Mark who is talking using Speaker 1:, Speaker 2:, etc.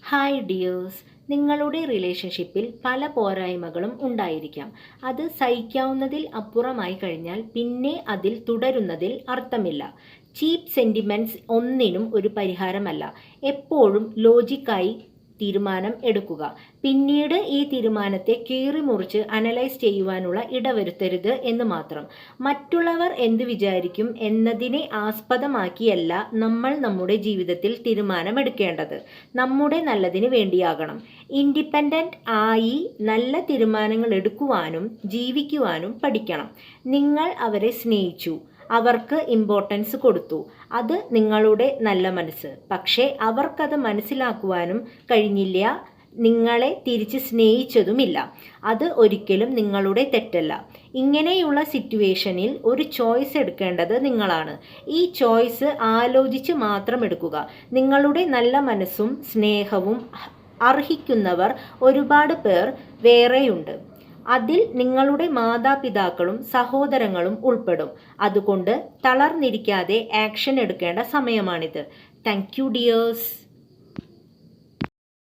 Speaker 1: Hi dears, നിങ്ങളുടെ റിലേഷൻഷിപ്പിൽ പല പോരായ്മകളും ഉണ്ടായിരിക്കാം. അത് സഹിക്കാവുന്നതിൽ അപ്പുറമായി കഴിഞ്ഞാൽ പിന്നെ അതിൽ തുടരുന്നതിൽ അർത്ഥമില്ല. ചീപ്പ് സെൻറ്റിമെൻറ്റ്സ് ഒന്നിനും ഒരു പരിഹാരമല്ല. എപ്പോഴും ലോജിക്കായി തീരുമാനം എടുക്കുക. പിന്നീട് ഈ തീരുമാനത്തെ കീറിമുറിച്ച് അനലൈസ് ചെയ്യുവാനുള്ള ഇടവരുത്തരുത് എന്ന് മാത്രം. മറ്റുള്ളവർ എന്ത് വിചാരിക്കും എന്നതിനെ ആസ്പദമാക്കിയല്ല നമ്മൾ നമ്മുടെ ജീവിതത്തിൽ തീരുമാനമെടുക്കേണ്ടത്. നമ്മുടെ നല്ലതിന് വേണ്ടിയാകണം. ഇൻഡിപെൻഡൻ്റ് ആയി നല്ല തീരുമാനങ്ങൾ എടുക്കുവാനും ജീവിക്കുവാനും പഠിക്കണം. നിങ്ങൾ അവരെ സ്നേഹിച്ചു, അവർക്ക് ഇമ്പോർട്ടൻസ് കൊടുത്തു. അത് നിങ്ങളുടെ നല്ല മനസ്സ്. പക്ഷേ അവർക്കത് മനസ്സിലാക്കുവാനും കഴിഞ്ഞില്ല, നിങ്ങളെ തിരിച്ച് സ്നേഹിച്ചതുമില്ല. അത് ഒരിക്കലും നിങ്ങളുടെ തെറ്റല്ല. ഇങ്ങനെയുള്ള സിറ്റുവേഷനിൽ ഒരു ചോയ്സ് എടുക്കേണ്ടത് നിങ്ങളാണ്. ഈ ചോയ്സ് ആലോചിച്ച് മാത്രം എടുക്കുക. നിങ്ങളുടെ നല്ല മനസ്സും സ്നേഹവും അർഹിക്കുന്നവർ ഒരുപാട് പേർ വേറെയുണ്ട്. അതിൽ നിങ്ങളുടെ മാതാപിതാക്കളും സഹോദരങ്ങളും ഉൾപ്പെടും. അതുകൊണ്ട് തളർന്നിരിക്കാതെ ആക്ഷൻ എടുക്കേണ്ട സമയമാണിത്. Thank you dears.